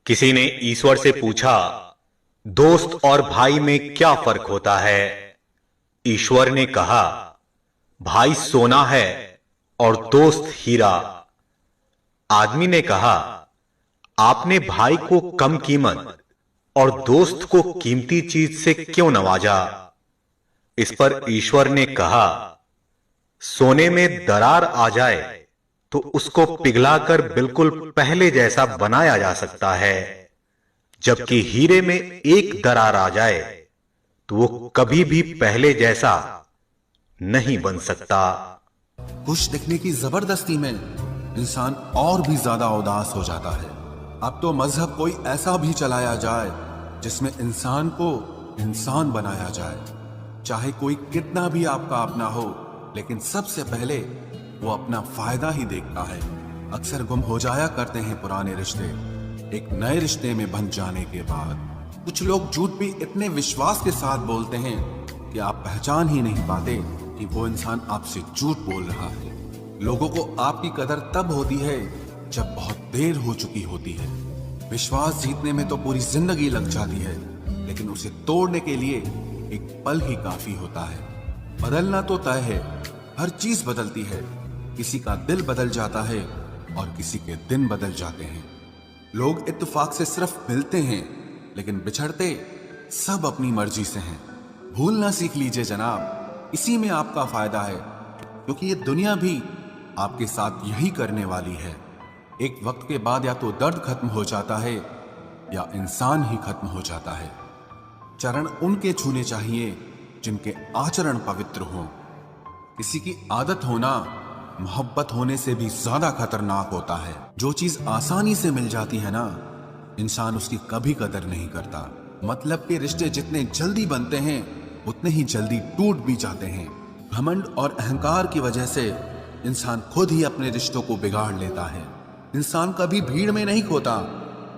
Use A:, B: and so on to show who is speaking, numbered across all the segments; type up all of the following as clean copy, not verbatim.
A: किसी ने ईश्वर से पूछा, दोस्त और भाई में क्या फर्क होता है? ईश्वर ने कहा, भाई सोना है और दोस्त हीरा। आदमी ने कहा, आपने भाई को कम कीमत और दोस्त को कीमती चीज से क्यों नवाजा? इस पर ईश्वर ने कहा, सोने में दरार आ जाए तो उसको पिघलाकर बिल्कुल पहले जैसा बनाया जा सकता है, जबकि हीरे में एक दरार आ जाए तो वो कभी भी पहले जैसा नहीं बन सकता।
B: खुश दिखने की जबरदस्ती में इंसान और भी ज्यादा उदास हो जाता है। अब तो मजहब कोई ऐसा भी चलाया जाए जिसमें इंसान को इंसान बनाया जाए, चाहे कोई कितना भी आपका अपना हो, लेकिन सबसे पहले वो अपना फायदा ही देखता है। अक्सर गुम हो जाया करते हैं पुराने रिश्ते एक नए रिश्ते में बन जाने के बाद। कुछ लोग झूठ भी इतने विश्वास के साथ बोलते हैं कि आप पहचान ही नहीं पाते कि वो इंसान आपसे झूठ बोल रहा है। लोगों को आपकी कदर तब होती है जब बहुत देर हो चुकी होती है। विश्वास जीतने में तो पूरी जिंदगी लग जाती है, लेकिन उसे तोड़ने के लिए एक पल ही काफी होता है। बदलना तो तय है, हर चीज बदलती है। किसी का दिल बदल जाता है और किसी के दिन बदल जाते हैं। लोग इत्तेफाक से सिर्फ मिलते हैं, लेकिन बिछड़ते सब अपनी मर्जी से हैं। भूलना सीख लीजिए जनाब, इसी में आपका फायदा है, क्योंकि ये दुनिया भी आपके साथ यही करने वाली है। एक वक्त के बाद या तो दर्द खत्म हो जाता है या इंसान ही खत्म हो जाता है। चरण उनके छूने चाहिए जिनके आचरण पवित्र हों। किसी की आदत होना मोहब्बत होने से भी ज्यादा खतरनाक होता है। जो चीज आसानी से मिल जाती है ना, इंसान उसकी कभी कदर नहीं करता। मतलब के रिश्ते जितने जल्दी बनते हैं उतने ही जल्दी टूट भी जाते हैं। घमंड और अहंकार की वजह से इंसान खुद ही अपने रिश्तों को बिगाड़ लेता है। इंसान कभी भीड़ में नहीं खोता,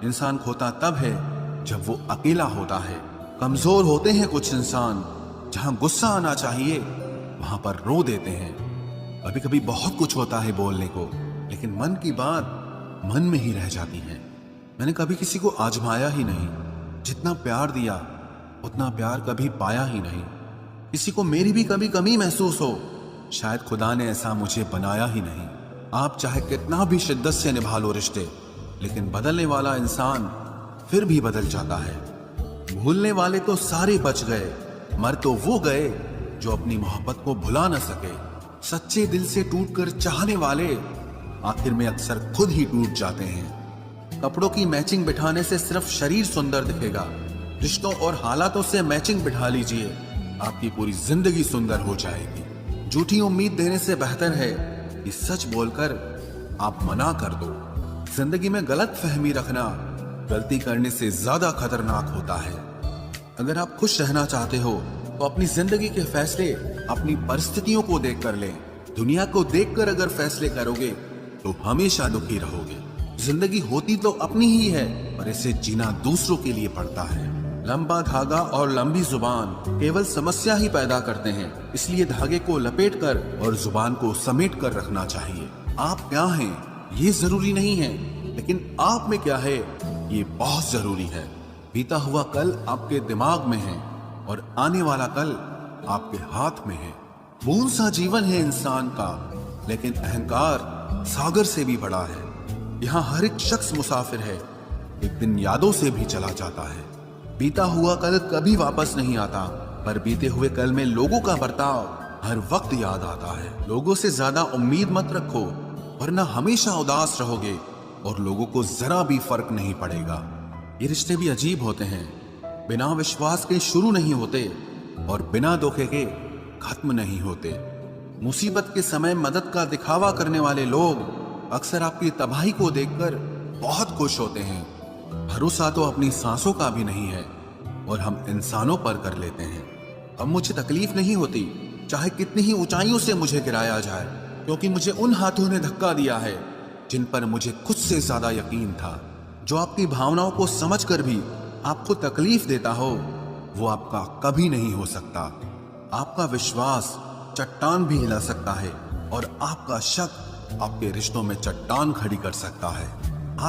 B: इंसान खोता तब है जब वो अकेला होता है। कमजोर होते हैं कुछ इंसान, जहां गुस्सा आना चाहिए वहां पर रो देते हैं। कभी कभी बहुत कुछ होता है बोलने को, लेकिन मन की बात मन में ही रह जाती है। मैंने कभी किसी को आजमाया ही नहीं, जितना प्यार दिया उतना प्यार कभी पाया ही नहीं। किसी को मेरी भी कभी कमी महसूस हो, शायद खुदा ने ऐसा मुझे बनाया ही नहीं। आप चाहे कितना भी शिद्दत से निभा लो रिश्ते, लेकिन बदलने वाला इंसान फिर भी बदल जाता है। भूलने वाले तो सारे बच गए, मर तो वो गए जो अपनी मोहब्बत को भुला न सके। सच्चे दिल से टूटकर चाहने वाले आखिर में अक्सर खुद ही टूट जाते हैं। कपड़ों की मैचिंग बिठाने से सिर्फ शरीर सुंदर दिखेगा, रिश्तों और हालातों से मैचिंग बिठा लीजिए, आपकी पूरी जिंदगी सुंदर हो जाएगी। झूठी उम्मीद देने से बेहतर है कि सच बोलकर आप मना कर दो। जिंदगी में गलत फहमी रखना गलती करने से ज्यादा खतरनाक होता है। अगर आप खुश रहना चाहते हो तो अपनी जिंदगी के फैसले अपनी परिस्थितियों को देखकर लें। दुनिया को देखकर अगर फैसले करोगे तो हमेशा दुखी रहोगे। जिंदगी होती तो अपनी ही है, पर इसे जीना दूसरों के लिए पड़ता है। लंबा धागा और लंबी जुबान केवल समस्या ही पैदा करते हैं, इसलिए धागे को लपेट कर और जुबान को समेट कर रखना चाहिए। आप क्या हैं ये जरूरी नहीं है, लेकिन आप में क्या है ये बहुत जरूरी है। बीता हुआ कल आपके दिमाग में है और आने वाला कल आपके हाथ में है। बूंद सा जीवन है इंसान का, लेकिन अहंकार सागर से भी बड़ा है। यहाँ हर एक शख्स मुसाफिर है, एक दिन यादों से भी चला जाता है। बीता हुआ कल कभी वापस नहीं आता, पर बीते हुए कल में लोगों का बर्ताव हर वक्त याद आता है। लोगों से ज्यादा उम्मीद मत रखो, वरना हमेशा उदास रहोगे और लोगों को जरा भी फर्क नहीं पड़ेगा। ये रिश्ते भी अजीब होते हैं, बिना विश्वास के शुरू नहीं होते और बिना धोखे के खत्म नहीं होते। मुसीबत के समय मदद का दिखावा करने वाले लोग अक्सर आपकी तबाही को देखकर बहुत खुश होते हैं। भरोसा तो अपनी सांसों का भी नहीं है और हम इंसानों पर कर लेते हैं। अब मुझे तकलीफ नहीं होती चाहे कितनी ही ऊंचाइयों से मुझे गिराया जाए, क्योंकि मुझे उन हाथों ने धक्का दिया है जिन पर मुझे खुद से ज्यादा यकीन था। जो आपकी भावनाओं को समझकर भी आपको तकलीफ देता हो, वो आपका कभी नहीं हो सकता। आपका विश्वास चट्टान भी हिला सकता है और आपका शक आपके रिश्तों में चट्टान खड़ी कर सकता है।